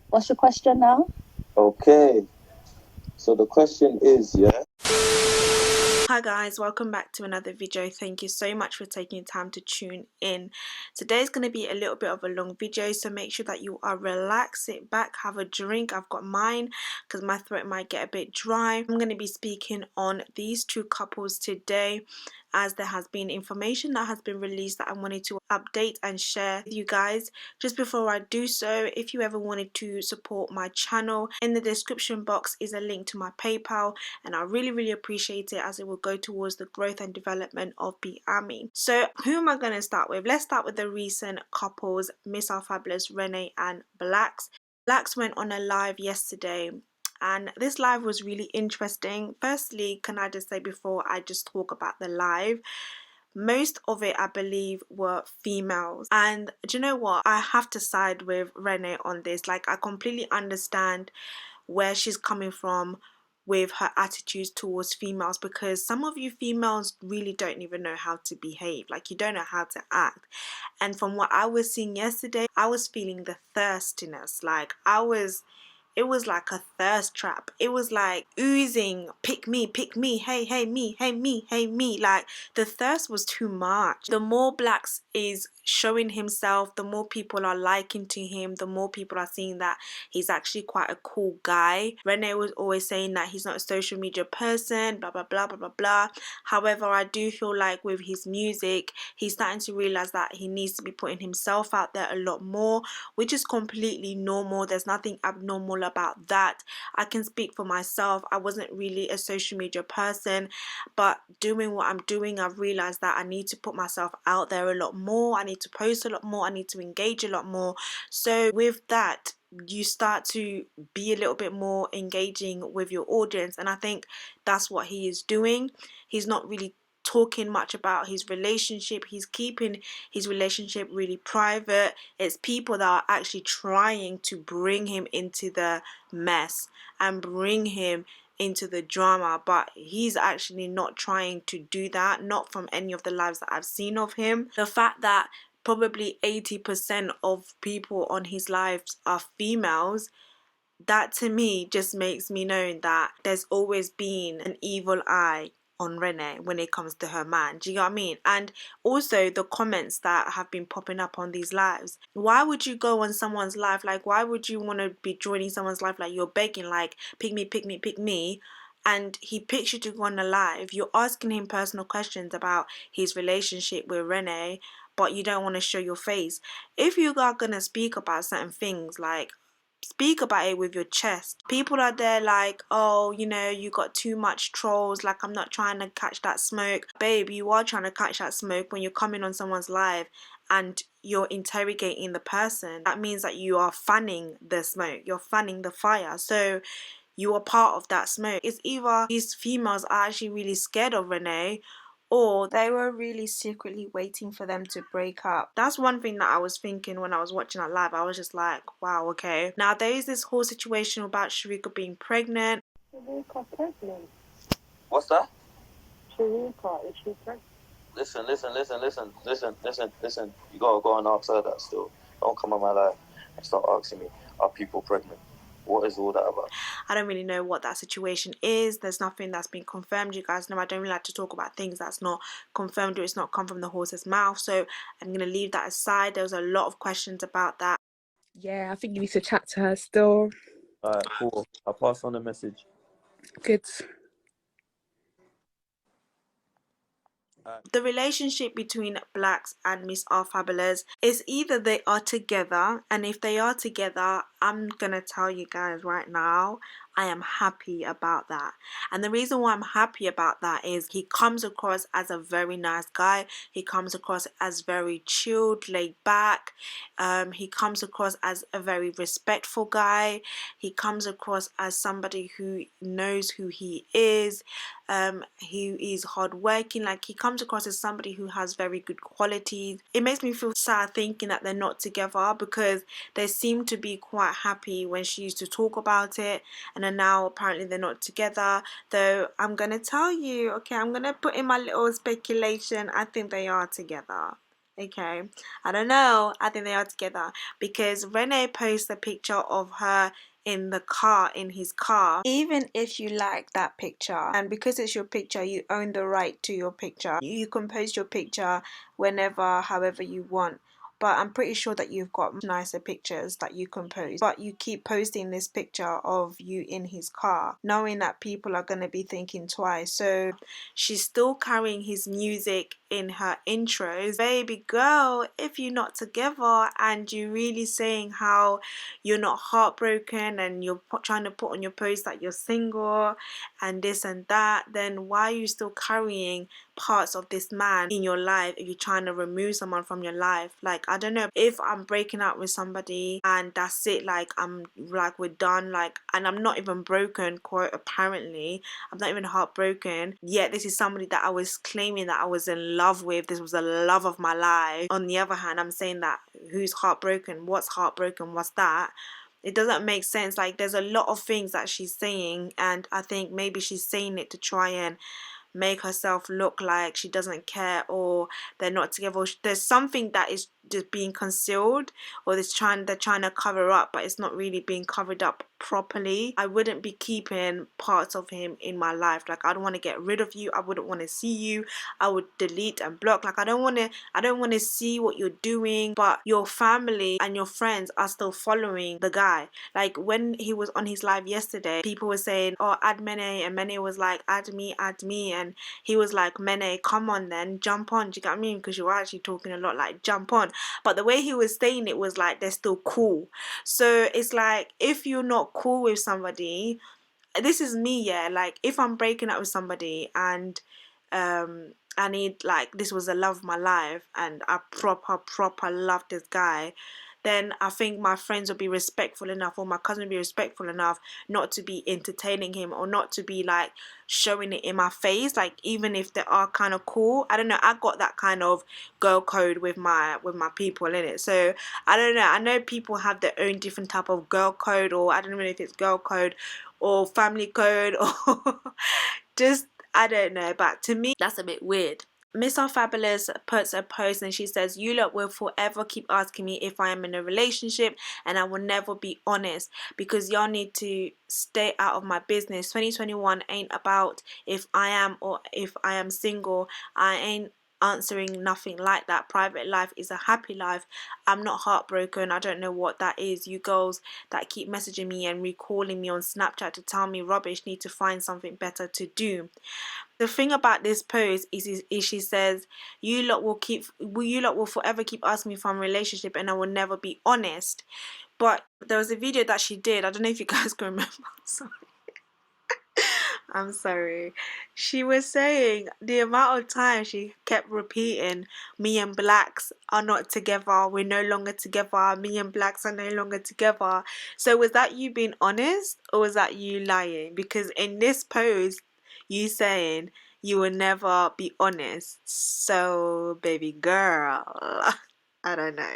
What's your question now? Okay, so the question is, yeah. Hi guys, welcome back to another video. Thank you so much for taking time to tune in. Today's going to be a little bit of a long video, so make sure that you are relaxed, sit back, have a drink. I've got mine because my throat might get a bit dry. I'm going to be speaking on these two couples today, as there has been information that has been released that I wanted to update and share with you guys. Just before I do so, if you ever wanted to support my channel, in the description box is a link to my PayPal, and I really appreciate it, as it will go towards the growth and development of Be Army. So who am I going to start with? Let's start with the recent couples, Miss RFabulous, Renee and Blaxx. Blaxx went on a live yesterday, and this live was really interesting. Firstly, can I just say, before I just talk about the live, most of it I believe were females, and do you know what, I have to side with Renee on this. Like, I completely understand where she's coming from with her attitudes towards females, because some of you females really don't even know how to behave. Like, you don't know how to act. And from what I was seeing yesterday, I was feeling the thirstiness. Like, it was like a thirst trap. It was like oozing, pick me, hey me, hey me, hey me. Like, the thirst was too much. The more Blaxx is showing himself, the more people are liking to him, the more people are seeing that he's actually quite a cool guy. Renee was always saying that he's not a social media person, blah blah blah blah blah blah. However, I do feel like with his music, he's starting to realize that he needs to be putting himself out there a lot more, which is completely normal. There's nothing abnormal about that. I can speak for myself. I wasn't really a social media person, but doing what I'm doing, I've realized that I need to put myself out there a lot more. I need to post a lot more. I need to engage a lot more. So with that, you start to be a little bit more engaging with your audience, and I think that's what he is doing. He's not really talking much about his relationship. He's keeping his relationship really private. It's people that are actually trying to bring him into the mess and bring him into the drama, but he's actually not trying to do that, not from any of the lives that I've seen of him. The fact that probably 80% of people on his lives are females, that to me just makes me know that there's always been an evil eye on Renee when it comes to her man. Do you know what I mean? And also the comments that have been popping up on these lives. Why would you go on someone's live? Like, why would you want to be joining someone's live? Like, you're begging, like, pick me, pick me, pick me. And he picks you to go on a live. You're asking him personal questions about his relationship with Renee, but you don't want to show your face. If you are going to speak about certain things, like, speak about it with your chest. People are there like, oh, you know, you got too much trolls, like, I'm not trying to catch that smoke. Babe, you are trying to catch that smoke when you're coming on someone's live and you're interrogating the person. That means that you are fanning the smoke, you're fanning the fire, so you are part of that smoke. It's either these females are actually really scared of Renee, or they were really secretly waiting for them to break up. That's one thing that I was thinking when I was watching that live. I was just like, wow, okay. Now, there is this whole situation about Sharika being pregnant. Sharika pregnant. What's that? Sharika, is she pregnant? Listen. You gotta go and ask her that still. Don't come on my life and start asking me, are people pregnant? What is all that about? I don't really know what that situation is. There's nothing that's been confirmed. You guys know I don't really like to talk about things that's not confirmed or it's not come from the horse's mouth. So I'm going to leave that aside. There was a lot of questions about that. Yeah, I think you need to chat to her still. Alright, cool. I'll pass on the message. Good. The relationship between Blaxx and Miss RFabulous is either they are together, and if they are together, I'm gonna tell you guys right now, I am happy about that. And the reason why I'm happy about that is he comes across as a very nice guy. He comes across as very chilled, laid back. He comes across as a very respectful guy. He comes across as somebody who knows who he is. He is hardworking. Like, he comes across as somebody who has very good qualities. It makes me feel sad thinking that they're not together, because they seem to be quite happy when she used to talk about it, and then now apparently they're not together. Though I'm gonna tell you, okay, I'm gonna put in my little speculation, I think they are together. Okay, I don't know. I think they are together because Renee posted a picture of her in the car, in his car. Even if you like that picture, and because it's your picture, you own the right to your picture. You can post your picture whenever, however you want. But I'm pretty sure that you've got nicer pictures that you can post. But you keep posting this picture of you in his car, knowing that people are going to be thinking twice. So she's still carrying his music in her intros. Baby girl, if you're not together and you're really saying how you're not heartbroken and you're trying to put on your post that you're single and this and that, then why are you still carrying parts of this man in your life if you're trying to remove someone from your life? Like, I don't know, if I'm breaking up with somebody and that's it, like we're done, like, and I'm not even broken, quote, apparently I'm not even heartbroken yet, this is somebody that I was claiming that I was in love with, this was the love of my life. On the other hand, I'm saying that who's heartbroken, what's heartbroken, what's that? It doesn't make sense. Like, there's a lot of things that she's saying, and I think maybe she's saying it to try and make herself look like she doesn't care or they're not together. There's something that is just being concealed, or they're trying to cover up, but it's not really being covered up properly. I wouldn't be keeping parts of him in my life. Like, I don't want to get rid of you. I wouldn't want to see you. I would delete and block. Like, I don't want to see what you're doing, but your family and your friends are still following the guy. Like, when he was on his live yesterday, people were saying, oh, add Mene, and Mene was like, add me, and he was like, Mene, come on then, jump on. Do you get what I mean? Because you were actually talking a lot, like, jump on. But the way he was saying it was like they're still cool. So it's like, if you're not cool with somebody, this is me, yeah, like, if I'm breaking up with somebody and I need, like, this was the love of my life and I proper love this guy, then I think my friends will be respectful enough, or my cousin will be respectful enough not to be entertaining him, or not to be like showing it in my face, like, even if they are kind of cool. I don't know, I got that kind of girl code with my people in it. So I don't know, I know people have their own different type of girl code, or I don't know if it's girl code or family code or just, I don't know, but to me that's a bit weird. Miss RFabulous puts a post and she says, you lot will forever keep asking me if I am in a relationship, and I will never be honest because y'all need to stay out of my business. 2021 ain't about if I am or if I am single. I ain't answering nothing like that. Private life is a happy life. I'm not heartbroken. I don't know what that is. You girls that keep messaging me and recalling me on Snapchat to tell me rubbish need to find something better to do. The thing about this post is she says, you lot will forever keep asking me if I'm in a relationship and I will never be honest. But there was a video that she did, I don't know if you guys can remember. I'm sorry. She was saying the amount of time she kept repeating, me and Blaxx are not together, we're no longer together, me and Blaxx are no longer together. So was that you being honest, or was that you lying? Because in this post, you saying you will never be honest. So, baby girl, I don't know.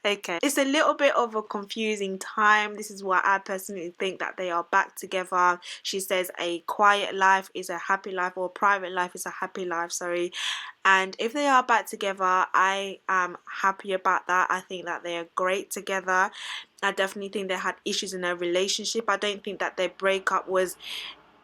Okay, it's a little bit of a confusing time. This is why I personally think that they are back together. She says a quiet life is a happy life, or private life is a happy life, sorry. And if they are back together, I am happy about that. I think that they are great together. I definitely think they had issues in their relationship. I don't think that their breakup was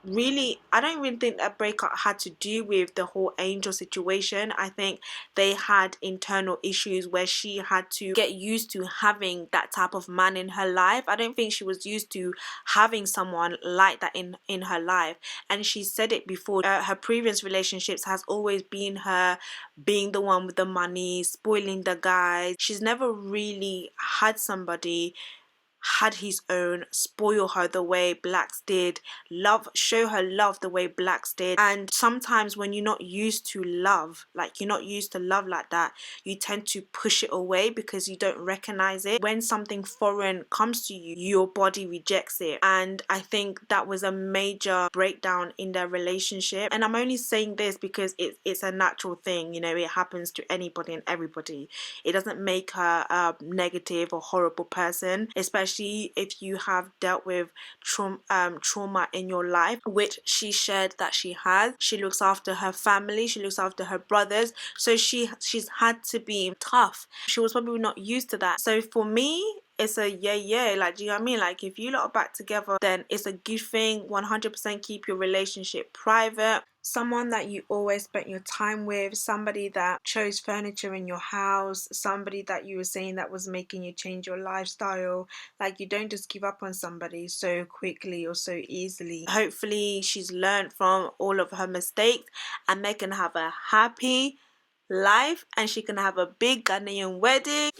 really, I don't even think that breakup had to do with the whole Angel situation. I think they had internal issues where she had to get used to having that type of man in her life. I don't think she was used to having someone like that in her life. And she said it before, her previous relationships has always been her being the one with the money, spoiling the guys. She's never really had somebody had his own, spoil her the way Blaxx did, show her love the way Blaxx did. And sometimes when you're not used to love, like you're not used to love like that, you tend to push it away because you don't recognize it. When something foreign comes to you, your body rejects it. And I think that was a major breakdown in their relationship. And I'm only saying this because it's a natural thing, you know, it happens to anybody and everybody. It doesn't make her a negative or horrible person, especially especially if you have dealt with trauma in your life, which she shared that she has. She looks after her family, she looks after her brothers, so she's had to be tough. She was probably not used to that. So for me, it's a yeah, like, do you know what I mean? Like, if you lot are back together, then it's a good thing. 100% keep your relationship private. Someone that you always spent your time with, somebody that chose furniture in your house, somebody that you were saying that was making you change your lifestyle. Like, you don't just give up on somebody so quickly or so easily. Hopefully she's learned from all of her mistakes and they can have a happy life and she can have a big Ghanaian wedding.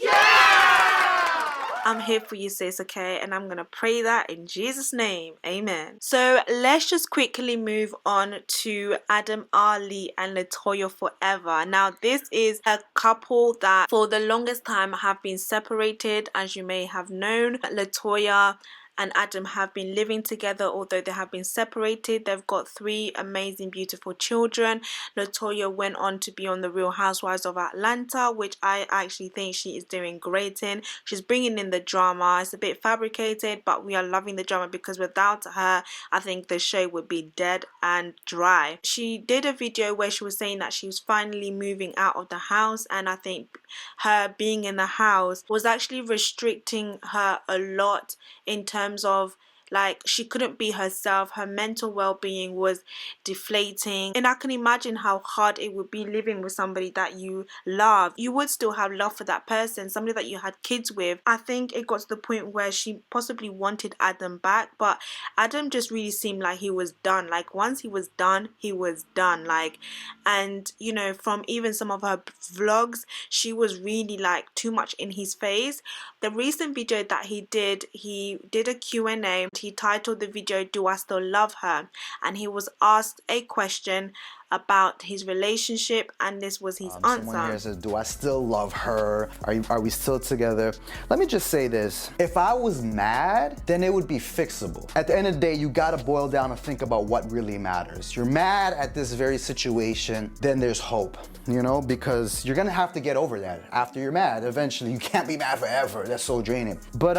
I'm here for you, sis, okay? And I'm gonna pray that in Jesus' name. Amen. So let's just quickly move on to Adam, Ali, and Latoya Forever. Now, this is a couple that for the longest time have been separated, as you may have known. Latoya and Adam have been living together, although they have been separated. They've got 3 amazing, beautiful children. Latoya went on to be on The Real Housewives of Atlanta, which I actually think she is doing great in. She's bringing in the drama. It's a bit fabricated, but we are loving the drama because without her, I think the show would be dead and dry. She did a video where she was saying that she was finally moving out of the house, and I think her being in the house was actually restricting her a lot in terms of, like, she couldn't be herself. Her mental well-being was deflating, and I can imagine how hard it would be living with somebody that you love. You would still have love for that person, somebody that you had kids with. I think it got to the point where she possibly wanted Adam back, but Adam just really seemed like he was done. Like, once he was done, he was done. Like, and you know, from even some of her vlogs, she was really like too much in his face. The recent video that he did a Q&A. He titled the video, "Do I Still Love Her?" And he was asked a question about his relationship, and this was his answer. Someone here says, do I still love her? Are we still together? Let me just say this. If I was mad, then it would be fixable. At the end of the day, you gotta boil down and think about what really matters. You're mad at this very situation, then there's hope, you know, because you're gonna have to get over that. After you're mad, eventually, you can't be mad forever. That's so draining. But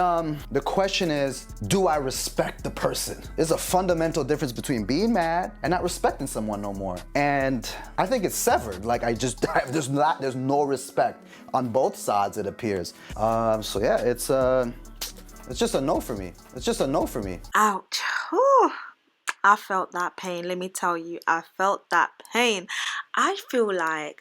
the question is, do I respect the person? There's a fundamental difference between being mad and not respecting someone no more. And I think it's severed. Like, there's no respect on both sides, it appears. So yeah, it's just a no for me. It's just a no for me. Ouch. Whew. I felt that pain. Let me tell you, I felt that pain. I feel like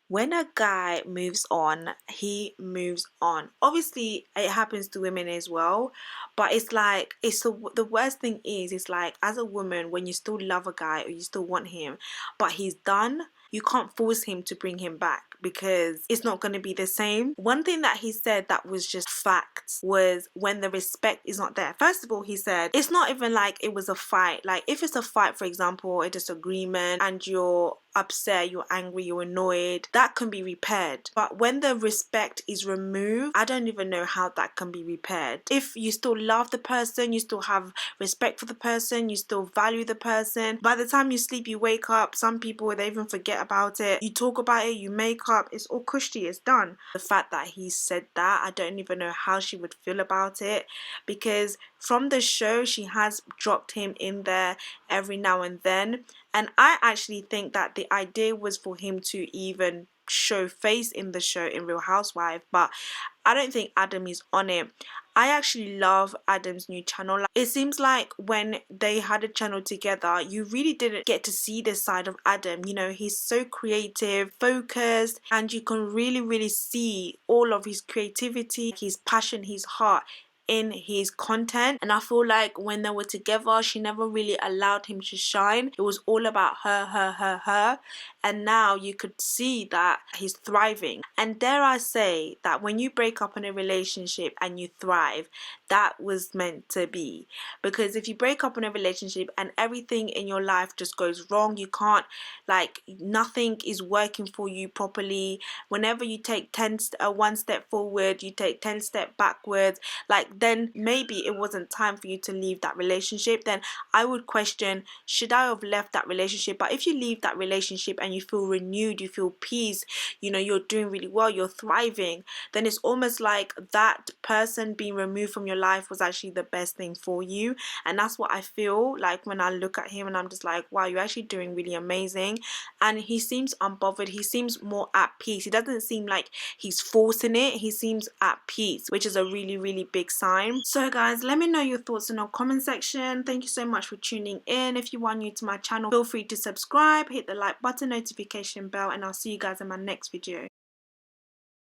when a guy moves on, he moves on. Obviously, it happens to women as well, but it's like, the worst thing is, it's like, as a woman, when you still love a guy or you still want him, but he's done, you can't force him to bring him back because it's not going to be the same. One thing that he said that was just facts was when the respect is not there. First of all, he said it's not even like it was a fight. Like, if it's a fight, for example, a disagreement, and you're upset, you're angry, you're annoyed, that can be repaired. But when the respect is removed, I don't even know how that can be repaired. If you still love the person, you still have respect for the person, you still value the person, by the time you sleep, you wake up, some people, they even forget about it. You talk about it, you make up, it's all cushy, it's done. The fact that he said that, I don't even know how she would feel about it, because from the show, she has dropped him in there every now and then. And I actually think that the idea was for him to even show face in the show in Real Housewife, but I don't think Adam is on it. I actually love Adam's new channel. Like, it seems like when they had a channel together, you really didn't get to see this side of Adam. You know, he's so creative, focused, and you can really see all of his creativity, his passion, his heart in his content. And I feel like when they were together, she never really allowed him to shine. It was all about her. And now you could see that he's thriving. And dare I say that when you break up in a relationship and you thrive, that was meant to be. Because if you break up in a relationship and everything in your life just goes wrong, you can't, like, nothing is working for you properly. Whenever you take 1 step forward, you take 10 steps backwards, like, then maybe it wasn't time for you to leave that relationship. Then I would question, should I have left that relationship? But if you leave that relationship and you feel renewed, you feel peace, you know, you're doing really well, you're thriving, then it's almost like that person being removed from your life was actually the best thing for you. And that's what I feel like when I look at him, and I'm just like, wow, you're actually doing really amazing. And he seems unbothered, he seems more at peace, he doesn't seem like he's forcing it, he seems at peace, which is a really, really big sign. So guys, let me know your thoughts in the comment section. Thank you so much for tuning in. If you are new to my channel, feel free to subscribe, hit the like button, notification bell, and I'll see you guys in my next video.